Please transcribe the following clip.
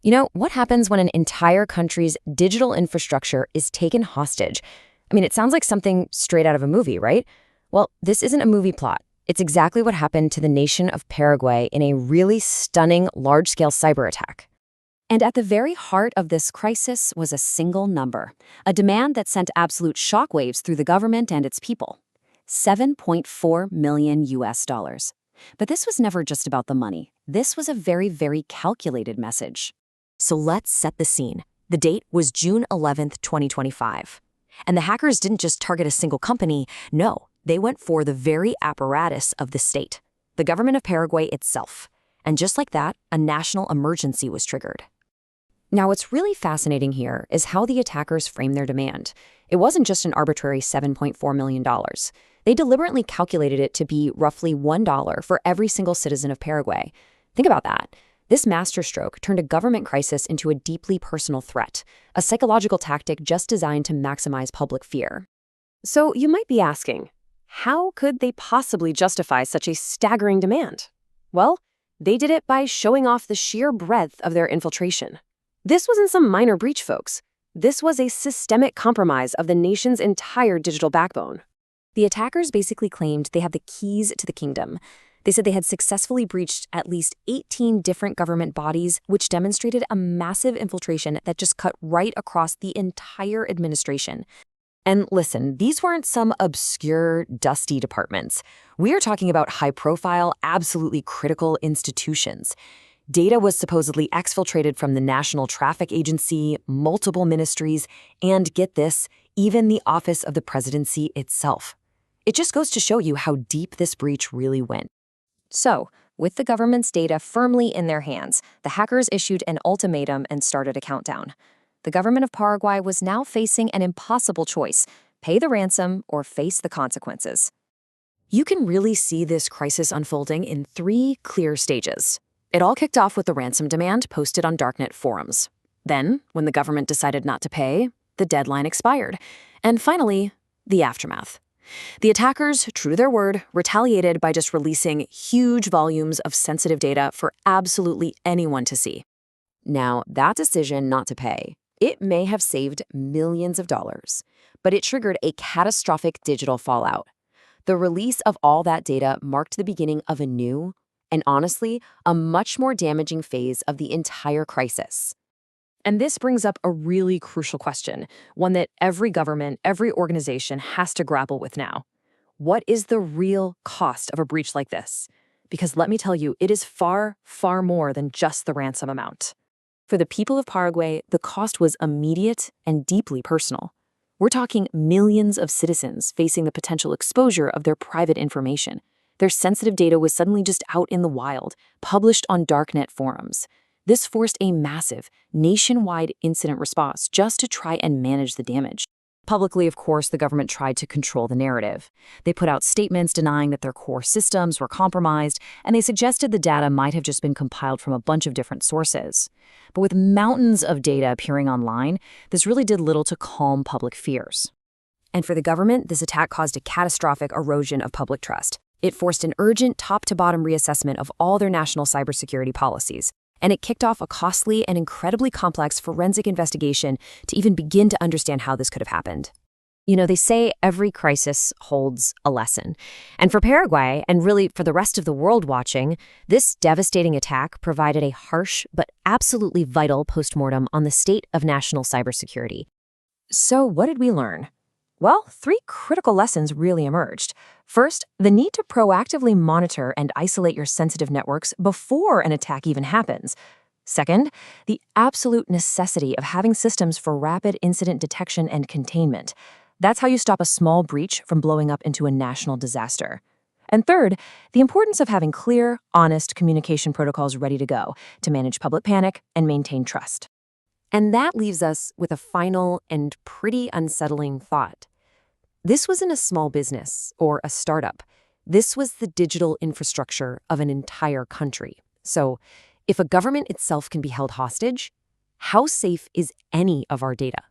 What happens when an entire country's digital infrastructure is taken hostage? It sounds like something straight out of a movie, right? Well, this isn't a movie plot. It's exactly what happened to the nation of Paraguay in a really stunning, large-scale cyber attack. And at the very heart of this crisis was a single number, a demand that sent absolute shockwaves through the government and its people. 7.4 million US dollars. But this was never just about the money. This was a very, very calculated message. So let's set the scene. The date was June 11th, 2025. And the hackers didn't just target a single company. No, they went for the very apparatus of the state, the government of Paraguay itself. And just like that, a national emergency was triggered. Now, what's really fascinating here is how the attackers framed their demand. It wasn't just an arbitrary $7.4 million. They deliberately calculated it to be roughly $1 for every single citizen of Paraguay. Think about that. This masterstroke turned a government crisis into a deeply personal threat, a psychological tactic just designed to maximize public fear. So you might be asking, how could they possibly justify such a staggering demand? Well, they did it by showing off the sheer breadth of their infiltration. This wasn't some minor breach, folks. This was a systemic compromise of the nation's entire digital backbone. The attackers basically claimed they had the keys to the kingdom. They said they had successfully breached at least 18 different government bodies, which demonstrated a massive infiltration that just cut right across the entire administration. And listen, these weren't some obscure, dusty departments. We are talking about high-profile, absolutely critical institutions. Data was supposedly exfiltrated from the National Traffic Agency, multiple ministries, and get this, even the Office of the Presidency itself. It just goes to show you how deep this breach really went. So, with the government's data firmly in their hands, the hackers issued an ultimatum and started a countdown. The government of Paraguay was now facing an impossible choice: pay the ransom or face the consequences. You can really see this crisis unfolding in 3 clear stages. It all kicked off with the ransom demand posted on darknet forums. Then, when the government decided not to pay, the deadline expired. And finally, the aftermath. The attackers, true to their word, retaliated by just releasing huge volumes of sensitive data for absolutely anyone to see. Now, that decision not to pay, it may have saved millions of dollars, but it triggered a catastrophic digital fallout. The release of all that data marked the beginning of a new, and honestly, a much more damaging phase of the entire crisis. And this brings up a really crucial question, one that every government, every organization has to grapple with now. What is the real cost of a breach like this? Because let me tell you, it is far, far more than just the ransom amount. For the people of Paraguay, the cost was immediate and deeply personal. We're talking millions of citizens facing the potential exposure of their private information. Their sensitive data was suddenly just out in the wild, published on darknet forums. This forced a massive, nationwide incident response just to try and manage the damage. Publicly, of course, the government tried to control the narrative. They put out statements denying that their core systems were compromised, and they suggested the data might have just been compiled from a bunch of different sources. But with mountains of data appearing online, this really did little to calm public fears. And for the government, this attack caused a catastrophic erosion of public trust. It forced an urgent top-to-bottom reassessment of all their national cybersecurity policies. And it kicked off a costly and incredibly complex forensic investigation to even begin to understand how this could have happened. They say every crisis holds a lesson. And for Paraguay, and really for the rest of the world watching, this devastating attack provided a harsh but absolutely vital postmortem on the state of national cybersecurity. So what did we learn? Well, 3 critical lessons really emerged. First, the need to proactively monitor and isolate your sensitive networks before an attack even happens. Second, the absolute necessity of having systems for rapid incident detection and containment. That's how you stop a small breach from blowing up into a national disaster. And third, the importance of having clear, honest communication protocols ready to go to manage public panic and maintain trust. And that leaves us with a final and pretty unsettling thought. This wasn't a small business or a startup. This was the digital infrastructure of an entire country. So, if a government itself can be held hostage, how safe is any of our data?